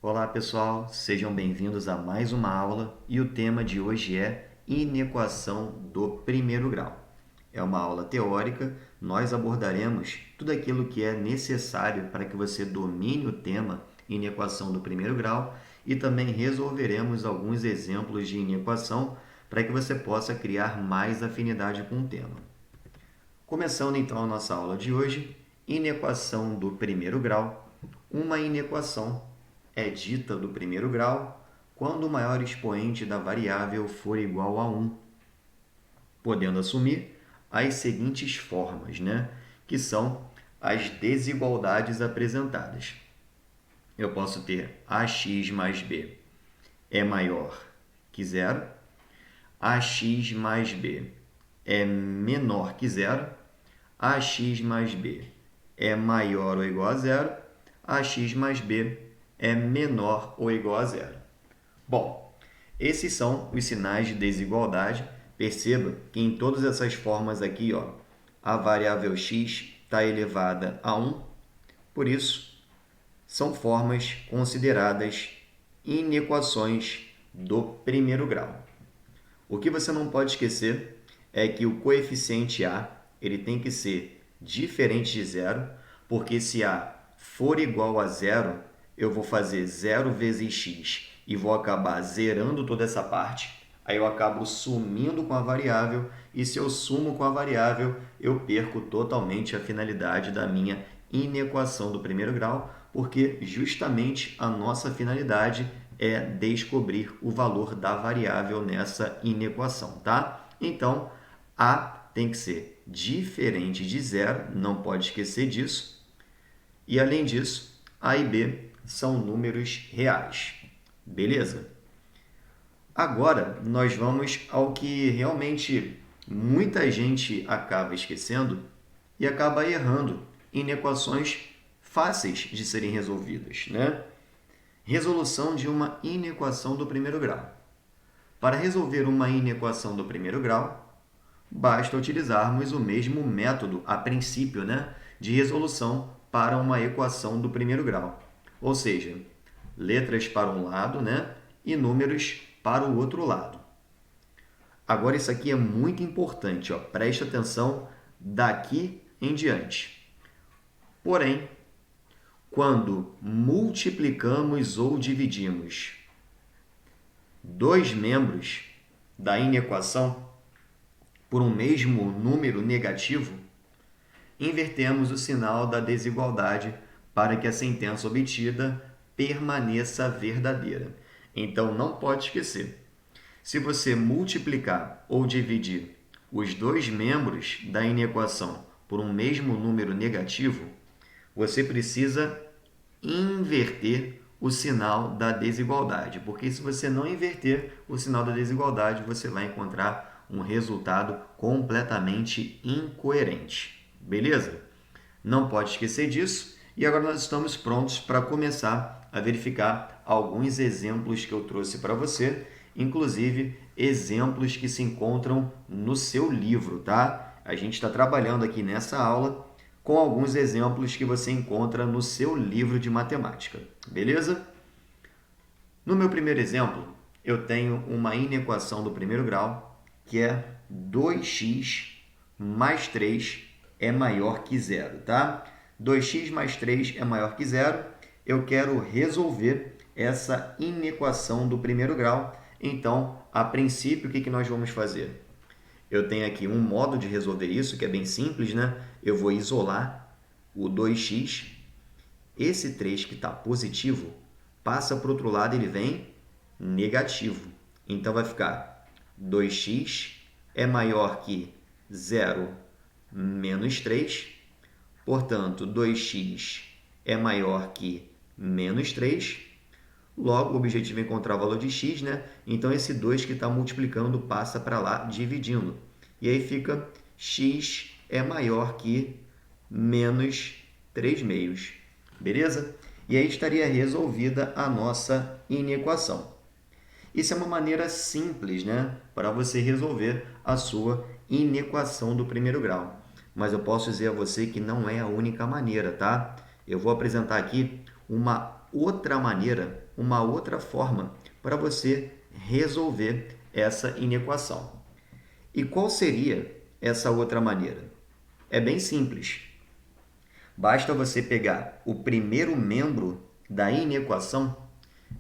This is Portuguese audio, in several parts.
Olá pessoal, sejam bem-vindos a mais uma aula e o tema de hoje é inequação do primeiro grau. É uma aula teórica, nós abordaremos tudo aquilo que é necessário para que você domine o tema inequação do primeiro grau e também resolveremos alguns exemplos de inequação para que você possa criar mais afinidade com o tema. Começando então a nossa aula de hoje, inequação do primeiro grau. Uma inequação é dita do primeiro grau quando o maior expoente da variável for igual a 1, podendo assumir as seguintes formas, que são as desigualdades apresentadas. Eu posso ter ax mais b é maior que zero, ax mais b é menor que zero, ax mais b é maior ou igual a zero, ax mais b é menor ou igual a zero. Bom, esses são os sinais de desigualdade. Perceba que em todas essas formas aqui, a variável x está elevada a 1, por isso, são formas consideradas inequações do primeiro grau. O que você não pode esquecer é que o coeficiente a ele tem que ser diferente de zero, porque se a for igual a zero, eu vou fazer 0 vezes x e vou acabar zerando toda essa parte. Aí eu acabo sumindo com a variável, e se eu sumo com a variável, eu perco totalmente a finalidade da minha inequação do primeiro grau, porque justamente a nossa finalidade é descobrir o valor da variável nessa inequação, tá? Então, a tem que ser diferente de zero, não pode esquecer disso. E, além disso, a e b são números reais. Beleza? Agora, nós vamos ao que realmente muita gente acaba esquecendo e acaba errando em equações fáceis de serem resolvidas, Resolução de uma inequação do primeiro grau. Para resolver uma inequação do primeiro grau, basta utilizarmos o mesmo método, a princípio, de resolução para uma equação do primeiro grau. Ou seja, letras para um lado, e números para o outro lado. Agora, isso aqui é muito importante, preste atenção daqui em diante. Porém, quando multiplicamos ou dividimos dois membros da inequação por um mesmo número negativo, invertemos o sinal da desigualdade para que a sentença obtida permaneça verdadeira. Então, não pode esquecer. Se você multiplicar ou dividir os dois membros da inequação por um mesmo número negativo, você precisa inverter o sinal da desigualdade, porque se você não inverter o sinal da desigualdade, você vai encontrar um resultado completamente incoerente. Beleza? Não pode esquecer disso. E agora nós estamos prontos para começar a verificar alguns exemplos que eu trouxe para você, inclusive exemplos que se encontram no seu livro, tá? A gente está trabalhando aqui nessa aula com alguns exemplos que você encontra no seu livro de matemática, beleza? No meu primeiro exemplo, eu tenho uma inequação do primeiro grau, que é 2x mais 3 é maior que zero, tá? 2x mais 3 é maior que zero. Eu quero resolver essa inequação do primeiro grau. Então, a princípio, o que nós vamos fazer? Eu tenho aqui um modo de resolver isso, que é bem simples, Eu vou isolar o 2x. Esse 3 que está positivo passa para o outro lado, ele vem negativo. Então, vai ficar 2x é maior que 0 menos 3. Portanto, 2x é maior que menos 3. Logo, o objetivo é encontrar o valor de x, Então, esse 2 que está multiplicando passa para lá, dividindo. E aí fica x é maior que menos 3 meios. Beleza? E aí estaria resolvida a nossa inequação. Isso é uma maneira simples, para você resolver a sua inequação do primeiro grau. Mas eu posso dizer a você que não é a única maneira, tá? Eu vou apresentar aqui uma outra maneira, uma outra forma para você resolver essa inequação. E qual seria essa outra maneira? É bem simples. Basta você pegar o primeiro membro da inequação,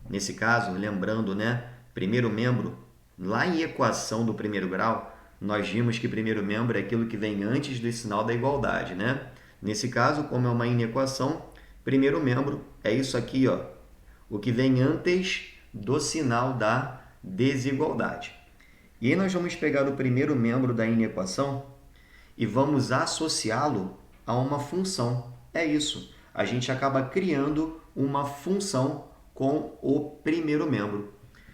nesse caso, lembrando, né, primeiro membro, lá em equação do primeiro grau, nós vimos que primeiro membro é aquilo que vem antes do sinal da igualdade, né? Nesse caso, como é uma inequação, primeiro membro é isso aqui, ó, o que vem antes do sinal da desigualdade. E aí nós vamos pegar o primeiro membro da inequação e vamos associá-lo a uma função. É isso. A gente acaba criando uma função com o primeiro membro.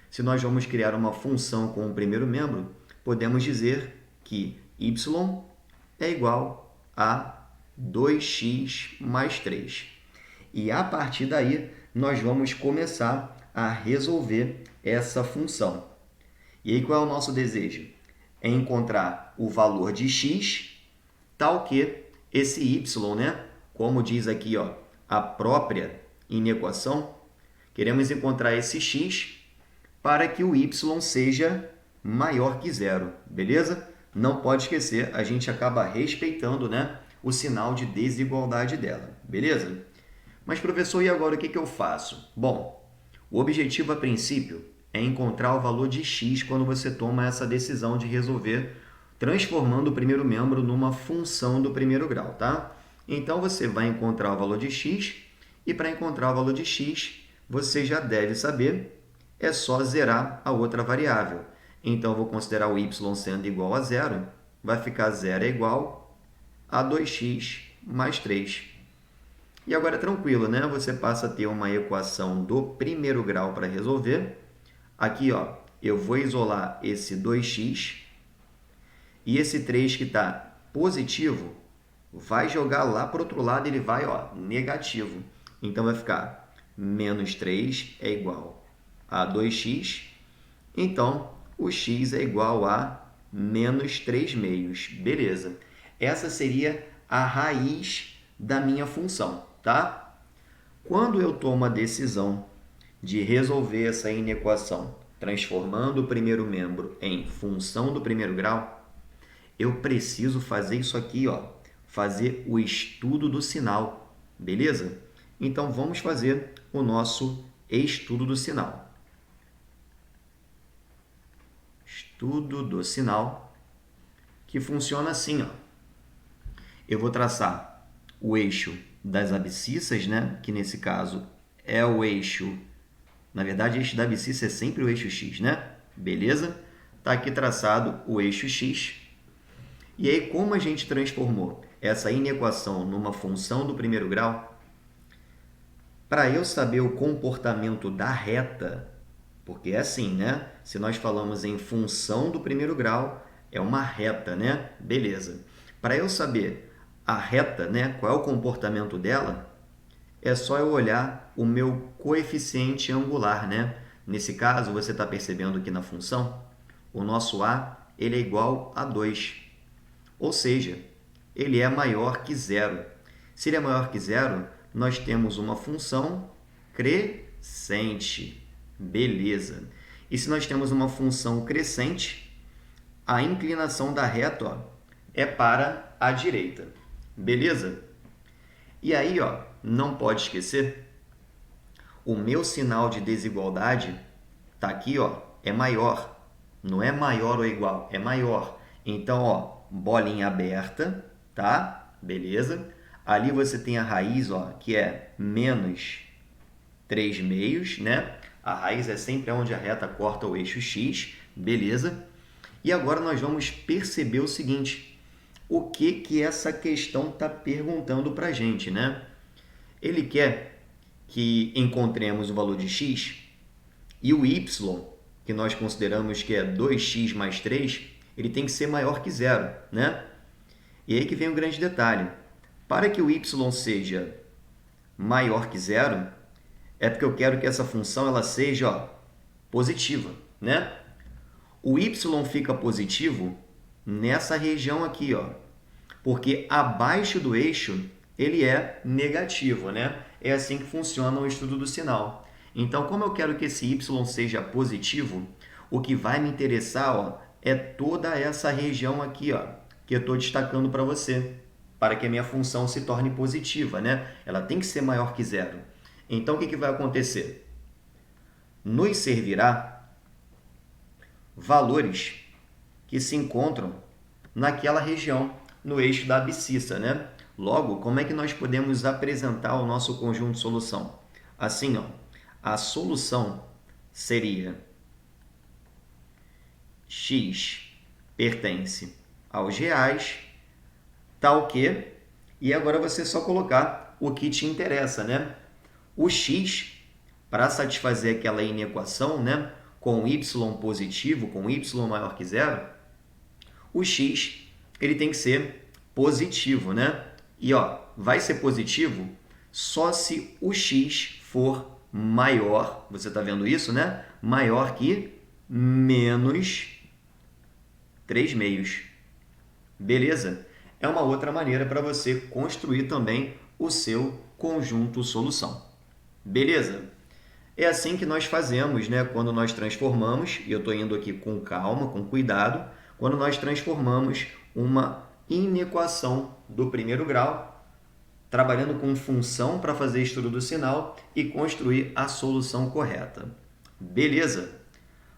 Se nós vamos criar uma função com o primeiro membro, podemos dizer que y é igual a 2x mais 3. E a partir daí, nós vamos começar a resolver essa função. E aí, qual é o nosso desejo? É encontrar o valor de x, tal que esse y, né? Como diz aqui, ó, a própria inequação, queremos encontrar esse x para que o y seja maior que zero, beleza? Não pode esquecer, a gente acaba respeitando, né, o sinal de desigualdade dela, beleza? Mas, professor, e agora o que eu faço? Bom, o objetivo a princípio é encontrar o valor de x quando você toma essa decisão de resolver transformando o primeiro membro numa função do primeiro grau, tá? Então, você vai encontrar o valor de x e para encontrar o valor de x, você já deve saber, é só zerar a outra variável. Então, eu vou considerar o y sendo igual a zero, vai ficar zero é igual a 2x mais 3. E agora, tranquilo, né? Você passa a ter uma equação do primeiro grau para resolver. Aqui, ó, eu vou isolar esse 2x e esse 3 que está positivo vai jogar lá para o outro lado, ele vai, ó, negativo. Então, vai ficar menos 3 é igual a 2x. Então, o x é igual a menos 3 meios. Beleza. Essa seria a raiz da minha função, tá? Quando eu tomo a decisão de resolver essa inequação, transformando o primeiro membro em função do primeiro grau, eu preciso fazer isso aqui, ó, fazer o estudo do sinal, beleza? Então, vamos fazer o nosso estudo do sinal. Estudo do sinal, que funciona assim, ó. Eu vou traçar o eixo das abscissas, né? Que nesse caso é o eixo... Na verdade, o eixo da abscissa é sempre o eixo x, né? Beleza? Está aqui traçado o eixo x. E aí, como a gente transformou essa inequação numa função do primeiro grau, para eu saber o comportamento da reta, porque é assim, né? Se nós falamos em função do primeiro grau, é uma reta, né? Beleza. Para eu saber a reta, né? Qual é o comportamento dela, é só eu olhar o meu coeficiente angular, né? Nesse caso, você está percebendo que na função, o nosso a ele é igual a 2. Ou seja, ele é maior que zero. Se ele é maior que zero, nós temos uma função crescente. Beleza. E se nós temos uma função crescente, a inclinação da reta, ó, é para a direita. Beleza? E aí, ó, não pode esquecer, o meu sinal de desigualdade tá aqui, ó, é maior. Não é maior ou igual, é maior. Então, ó, bolinha aberta, tá? Beleza? Ali você tem a raiz, ó, que é menos 3 meios, né? A raiz é sempre onde a reta corta o eixo x, beleza? E agora nós vamos perceber o seguinte, o que essa questão está perguntando para a gente, né? Ele quer que encontremos o valor de x e o y, que nós consideramos que é 2x mais 3, ele tem que ser maior que zero, né? E aí que vem um grande detalhe. Para que o y seja maior que zero, é porque eu quero que essa função ela seja, ó, positiva, né? O y fica positivo nessa região aqui, ó, porque abaixo do eixo ele é negativo, né? É assim que funciona o estudo do sinal. Então, como eu quero que esse y seja positivo, o que vai me interessar, ó, é toda essa região aqui, ó, que eu estou destacando para você, para que a minha função se torne positiva, né? Ela tem que ser maior que zero. Então, o que vai acontecer? Nos servirá valores que se encontram naquela região, no eixo da abscissa, né? Logo, como é que nós podemos apresentar o nosso conjunto de solução? Assim, ó, a solução seria x pertence aos reais, tal que, e agora você só colocar o que te interessa, né? O x, para satisfazer aquela inequação, né, com y positivo, com y maior que zero, o x ele tem que ser positivo, né? E ó, vai ser positivo só se o x for maior, você está vendo isso, né? Maior que menos 3 meios. Beleza? É uma outra maneira para você construir também o seu conjunto solução. Beleza? É assim que nós fazemos, né? Quando nós transformamos, e eu estou indo aqui com calma, com cuidado, quando nós transformamos uma inequação do primeiro grau, trabalhando com função para fazer estudo do sinal e construir a solução correta. Beleza?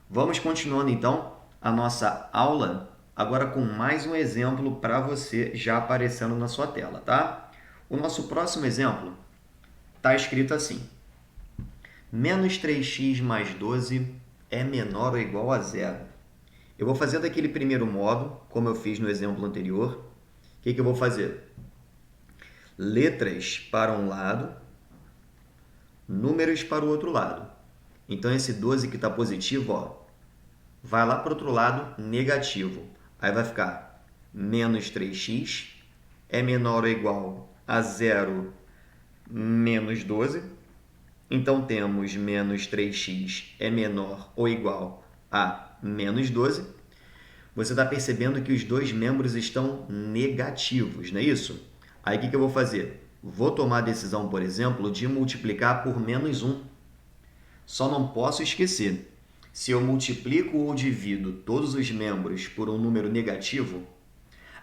Vamos continuando então a nossa aula, agora com mais um exemplo para você já aparecendo na sua tela, tá? O nosso próximo exemplo está escrito assim: menos 3x mais 12 é menor ou igual a zero. Eu vou fazer daquele primeiro modo, como eu fiz no exemplo anterior. O que eu vou fazer? Letras para um lado, números para o outro lado. Então, esse 12 que está positivo, ó, vai lá para o outro lado, negativo. Aí vai ficar menos 3x é menor ou igual a zero menos 12. Então, temos menos 3x é menor ou igual a menos 12. Você está percebendo que os dois membros estão negativos, não é isso? Aí, o que eu vou fazer? Vou tomar a decisão, por exemplo, de multiplicar por menos 1. Só não posso esquecer, se eu multiplico ou divido todos os membros por um número negativo,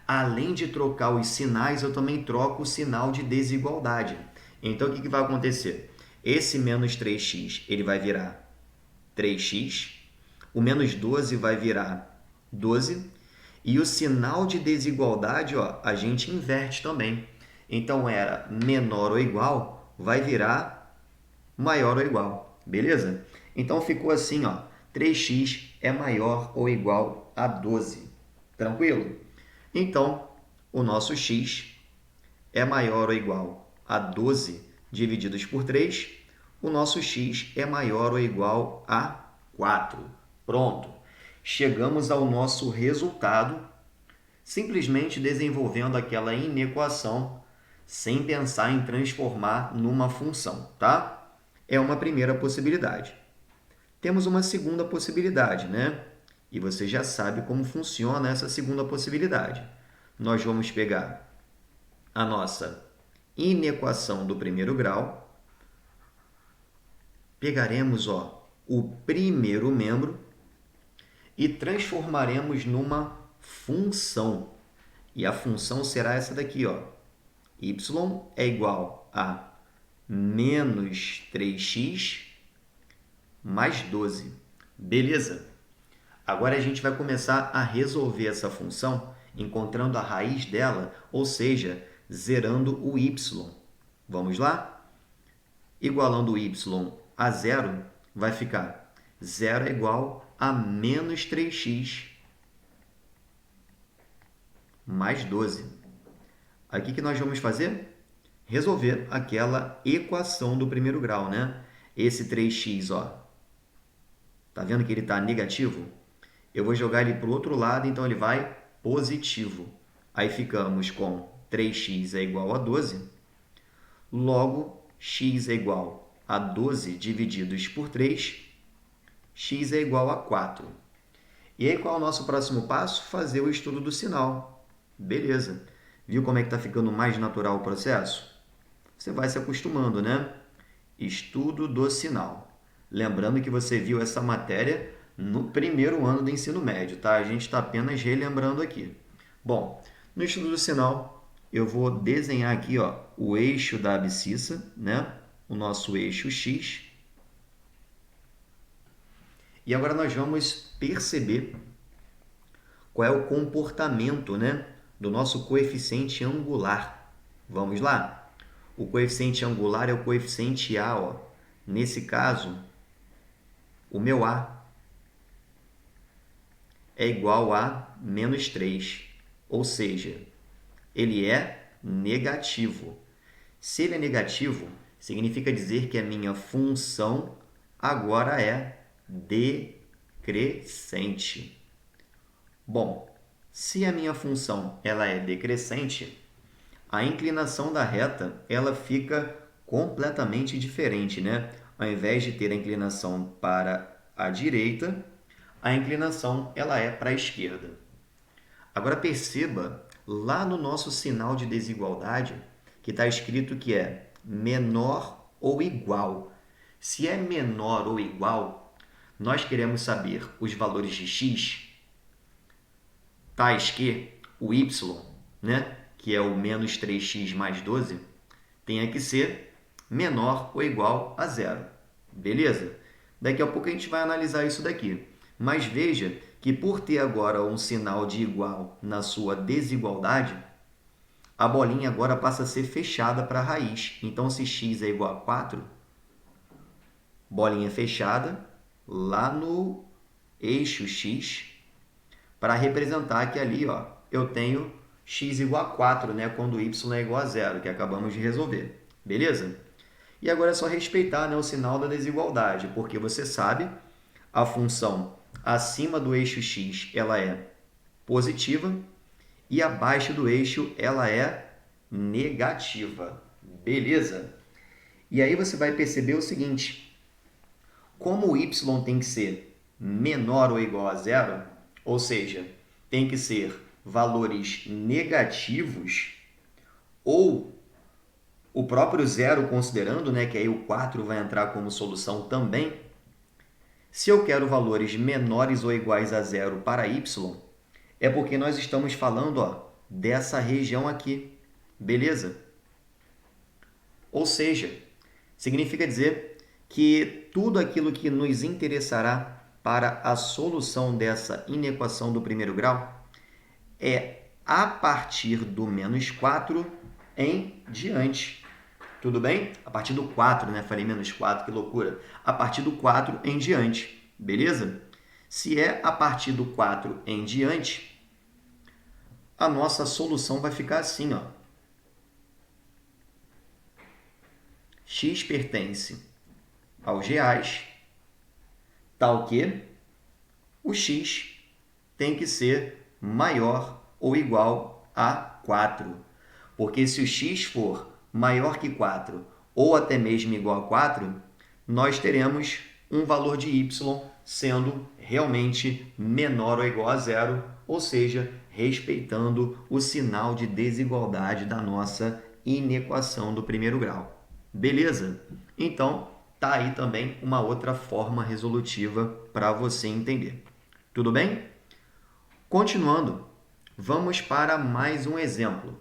além de trocar os sinais, eu também troco o sinal de desigualdade. Então, o que vai acontecer? Esse menos 3x ele vai virar 3x, o menos 12 vai virar 12, e o sinal de desigualdade, ó, a gente inverte também. Então, era menor ou igual, vai virar maior ou igual, beleza? Então, ficou assim, ó, 3x é maior ou igual a 12, tranquilo? Então, o nosso x é maior ou igual a 12 divididos por 3, o nosso x é maior ou igual a 4. Pronto! Chegamos ao nosso resultado simplesmente desenvolvendo aquela inequação sem pensar em transformar numa função, tá? É uma primeira possibilidade. Temos uma segunda possibilidade, né? E você já sabe como funciona essa segunda possibilidade. Nós vamos pegar a nossa inequação do primeiro grau, pegaremos, ó, o primeiro membro e transformaremos numa função. E a função será essa daqui, ó. Y é igual a menos 3x mais 12. Beleza? Agora a gente vai começar a resolver essa função encontrando a raiz dela, ou seja, zerando o y. Vamos lá? Igualando o y a zero, vai ficar 0 é igual a menos 3x mais 12. Aqui que nós vamos fazer? Resolver aquela equação do primeiro grau, né? Esse 3x, ó, tá vendo que ele está negativo? Eu vou jogar ele para o outro lado, então ele vai positivo. Aí ficamos com 3x é igual a 12. Logo, x é igual a 12 divididos por 3. X é igual a 4. E aí, qual é o nosso próximo passo? Fazer o estudo do sinal. Beleza. Viu como é que está ficando mais natural o processo? você vai se acostumando, né? Estudo do sinal. Lembrando que você viu essa matéria no primeiro ano do ensino médio, tá? A gente está apenas relembrando aqui. Bom, no estudo do sinal, eu vou desenhar aqui, ó, o eixo da abscissa, né? O nosso eixo X. E agora nós vamos perceber qual é o comportamento, né, do nosso coeficiente angular. Vamos lá? O coeficiente angular é o coeficiente A, ó. Nesse caso, o meu A é igual a menos 3, ou seja, ele é negativo. Se ele é negativo, significa dizer que a minha função agora é decrescente. Bom, se a minha função ela é decrescente, a inclinação da reta ela fica completamente diferente, né? Ao invés de ter a inclinação para a direita, a inclinação ela é para a esquerda. Agora perceba lá no nosso sinal de desigualdade que está escrito que é menor ou igual. Se é menor ou igual, nós queremos saber os valores de x, tais que o y, né, que é o menos 3x mais 12, tenha que ser menor ou igual a zero. Beleza? Daqui a pouco a gente vai analisar isso daqui. Mas veja que por ter agora um sinal de igual na sua desigualdade, a bolinha agora passa a ser fechada para a raiz. Então, se x é igual a 4, bolinha fechada lá no eixo x, para representar que ali, ó, eu tenho x igual a 4, né, quando y é igual a zero, que acabamos de resolver. Beleza? E agora é só respeitar, né, o sinal da desigualdade, porque você sabe, a função acima do eixo x ela é positiva e abaixo do eixo ela é negativa. Beleza? E aí você vai perceber o seguinte, como o y tem que ser menor ou igual a zero, ou seja, tem que ser valores negativos, ou o próprio zero considerando, né, que aí o 4 vai entrar como solução também. Se eu quero valores menores ou iguais a zero para y, é porque nós estamos falando, ó, dessa região aqui, beleza? Ou seja, significa dizer que tudo aquilo que nos interessará para a solução dessa inequação do primeiro grau é a partir do menos 4 em diante. Tudo bem? A partir do 4, né? Falei menos 4, que loucura. A partir do 4 em diante, beleza? Se é a partir do 4 em diante, a nossa solução vai ficar assim, ó. X pertence aos reais, tal que o x tem que ser maior ou igual a 4. Porque se o x for maior que 4 ou até mesmo igual a 4, nós teremos um valor de y sendo realmente menor ou igual a zero, ou seja, respeitando o sinal de desigualdade da nossa inequação do primeiro grau. Beleza? Então, tá aí também uma outra forma resolutiva para você entender. Tudo bem? Continuando, vamos para mais um exemplo.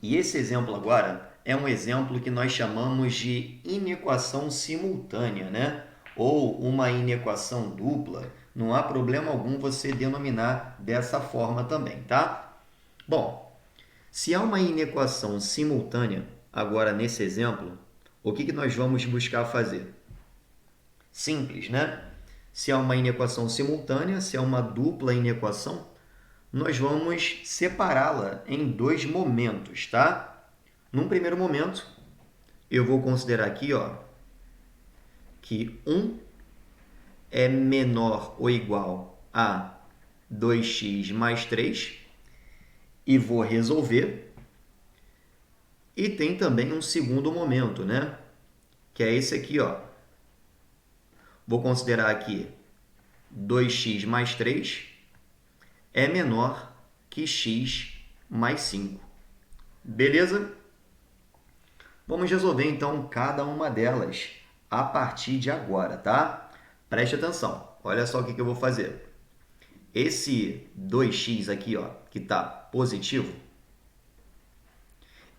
E esse exemplo agora é um exemplo que nós chamamos de inequação simultânea, né? Ou uma inequação dupla. Não há problema algum você denominar dessa forma também, tá? Bom, se há uma inequação simultânea, agora nesse exemplo, o que nós vamos buscar fazer? Simples, né? Se é uma inequação simultânea, se é uma dupla inequação, nós vamos separá-la em dois momentos, tá? Num primeiro momento, eu vou considerar aqui, ó, que 1 é menor ou igual a 2x mais 3 e vou resolver. E tem também um segundo momento, né? Que é esse aqui, ó. Vou considerar aqui 2x mais 3 é menor que x mais 5. Beleza? Vamos resolver então cada uma delas a partir de agora, tá? Preste atenção. Olha só o que eu vou fazer. Esse 2x aqui, ó, que está positivo,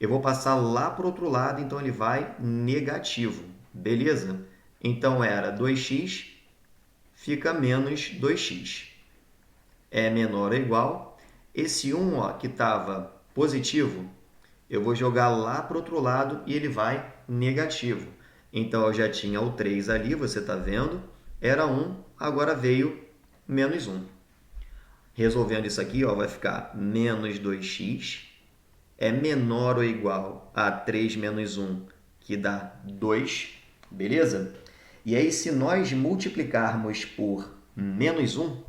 eu vou passar lá para o outro lado, então ele vai negativo, beleza? Então era 2x, fica menos 2x. É menor ou igual. Esse 1, ó, que estava positivo, eu vou jogar lá para o outro lado e ele vai negativo. Então, eu já tinha o 3 ali, você está vendo? Era 1, agora veio menos 1. Resolvendo isso aqui, ó, vai ficar menos 2x é menor ou igual a 3 menos 1, que dá 2, beleza? E aí, se nós multiplicarmos por menos 1,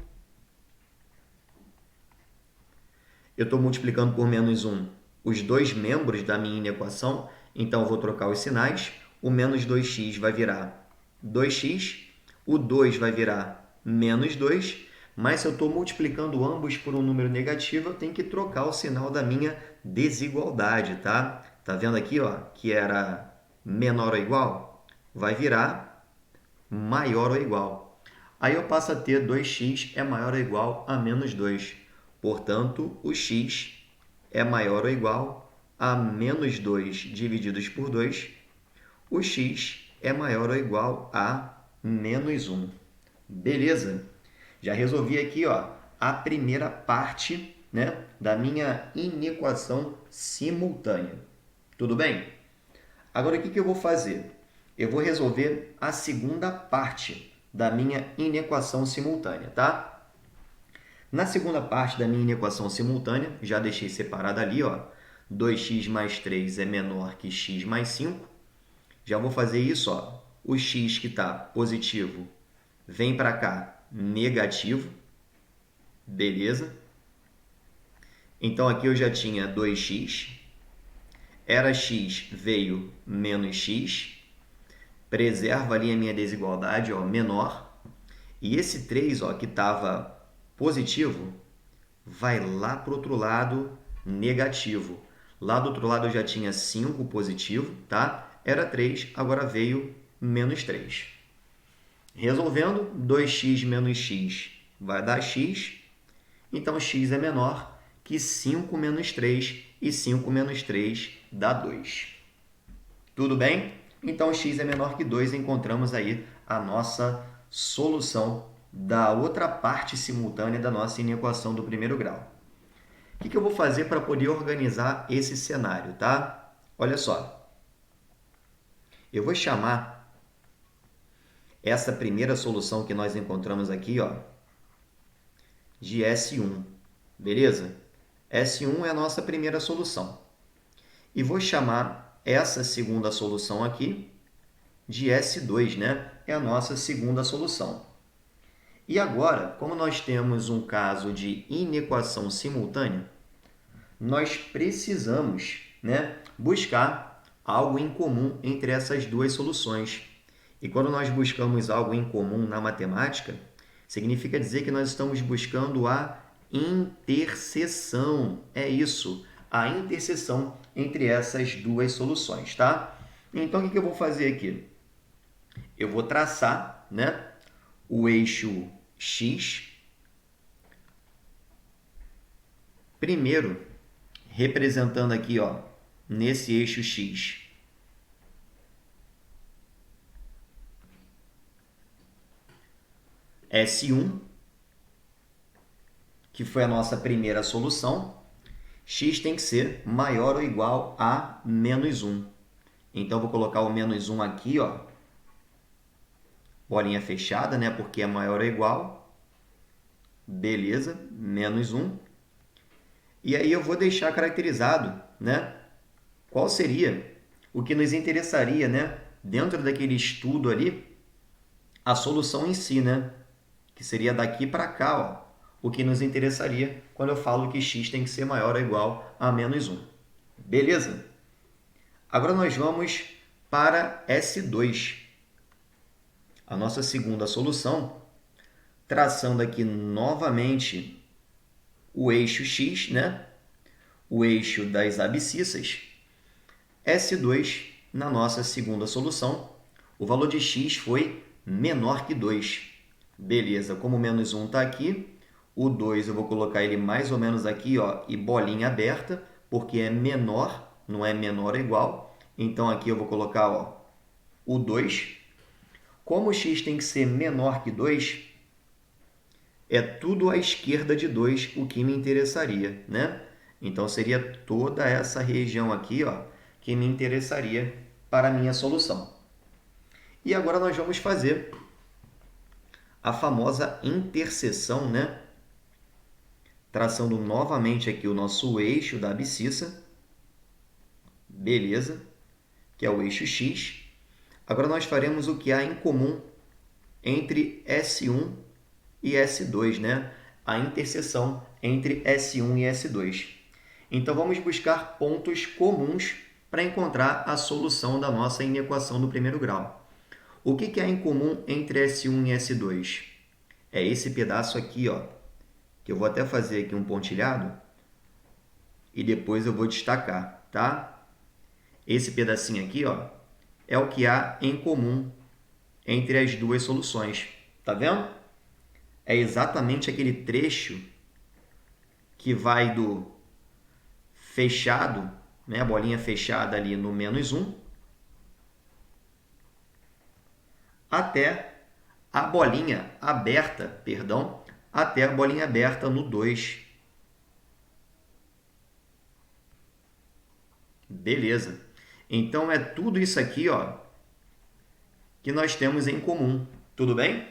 eu estou multiplicando por menos 1 os dois membros da minha equação, então eu vou trocar os sinais. O menos 2x vai virar 2x, o 2 vai virar menos 2, mas se eu estou multiplicando ambos por um número negativo, eu tenho que trocar o sinal da minha desigualdade, tá? Tá vendo aqui, ó, que era menor ou igual? Vai virar maior ou igual. Aí eu passo a ter 2x é maior ou igual a menos 2. Portanto, o x é maior ou igual a menos 2 divididos por 2. O x é maior ou igual a menos 1. Beleza? Já resolvi aqui, ó, a primeira parte, né, da minha inequação simultânea. Tudo bem? Agora, o que eu vou fazer? Eu vou resolver a segunda parte da minha inequação simultânea, tá? Na segunda parte da minha inequação simultânea, já deixei separado ali, ó, 2x mais 3 é menor que x mais 5. Já vou fazer isso, ó, o x que está positivo vem para cá negativo, beleza? Então, aqui eu já tinha 2x, era x, veio menos x, preserva ali a minha desigualdade, ó, menor. E esse 3, ó, que estava positivo, vai lá para o outro lado negativo. Lá do outro lado eu já tinha 5 positivo, tá? Era 3, agora veio menos 3. Resolvendo, 2x menos x vai dar x. Então, x é menor que 5 menos 3 e 5 menos 3 dá 2. Tudo bem? Então, x é menor que 2, encontramos aí a nossa solução da outra parte simultânea da nossa inequação do primeiro grau. O que eu vou fazer para poder organizar esse cenário, tá? Olha só. Eu vou chamar essa primeira solução que nós encontramos aqui, ó, de S1, beleza? S1 é a nossa primeira solução. E vou chamar essa segunda solução aqui de S2, né? É a nossa segunda solução. E agora, como nós temos um caso de inequação simultânea, nós precisamos, né, buscar algo em comum entre essas duas soluções. E quando nós buscamos algo em comum na matemática, significa dizer que nós estamos buscando a interseção. É isso, a interseção entre essas duas soluções, tá? Então, o que eu vou fazer aqui? Eu vou traçar, né, o eixo x, primeiro representando aqui, ó, nesse eixo x, S1, que foi a nossa primeira solução. X tem que ser maior ou igual a menos 1. Então, vou colocar o menos 1 aqui, ó, bolinha fechada, né? Porque é maior ou igual. Beleza, menos 1. E aí eu vou deixar caracterizado, né? Qual seria o que nos interessaria, né? Dentro daquele estudo ali, a solução em si, né? Que seria daqui para cá, ó, o que nos interessaria quando eu falo que x tem que ser maior ou igual a menos 1. Beleza? Agora nós vamos para S2. A nossa segunda solução, traçando aqui novamente o eixo x, né? O eixo das abscissas. S2 na nossa segunda solução, o valor de x foi menor que 2. Beleza, como o menos 1 está aqui, o 2 eu vou colocar ele mais ou menos aqui, ó, e bolinha aberta, porque é menor, não é menor ou igual. Então, aqui eu vou colocar, ó, o 2. Como o x tem que ser menor que 2, é tudo à esquerda de 2 o que me interessaria, né? Então, seria toda essa região aqui, ó, que me interessaria para a minha solução. E agora nós vamos fazer a famosa interseção, né? Traçando novamente aqui o nosso eixo da abscissa. Beleza, que é o eixo x. Agora nós faremos o que há em comum entre S1 e S2, né? A interseção entre S1 e S2. Então, vamos buscar pontos comuns para encontrar a solução da nossa inequação do primeiro grau. O que há em comum entre S1 e S2? É esse pedaço aqui, ó, que eu vou até fazer aqui um pontilhado e depois eu vou destacar, tá? Esse pedacinho aqui, ó, é o que há em comum entre as duas soluções. Tá vendo? É exatamente aquele trecho que vai do fechado, né, a bolinha fechada ali no menos 1, até a bolinha aberta, perdão, até a bolinha aberta no 2. Beleza. Então, é tudo isso aqui, ó, que nós temos em comum. Tudo bem?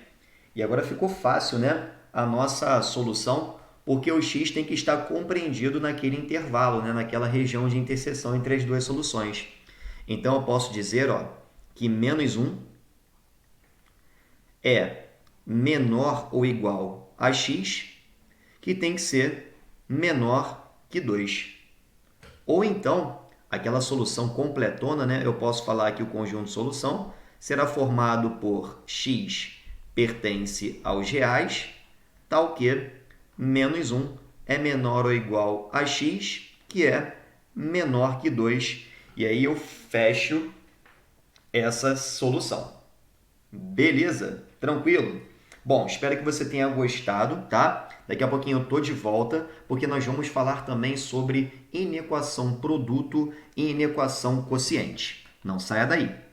E agora ficou fácil, né? A nossa solução, porque o x tem que estar compreendido naquele intervalo, né? Naquela região de interseção entre as duas soluções. Então, eu posso dizer, ó, que menos 1 é menor ou igual a x, que tem que ser menor que 2. Ou então, aquela solução completona, né? Eu posso falar que o conjunto de solução será formado por x pertence aos reais, tal que menos 1 é menor ou igual a x, que é menor que 2. E aí eu fecho essa solução. Beleza? Tranquilo? Bom, espero que você tenha gostado, tá? Daqui a pouquinho eu tô de volta, porque nós vamos falar também sobre inequação produto e inequação quociente. Não saia daí!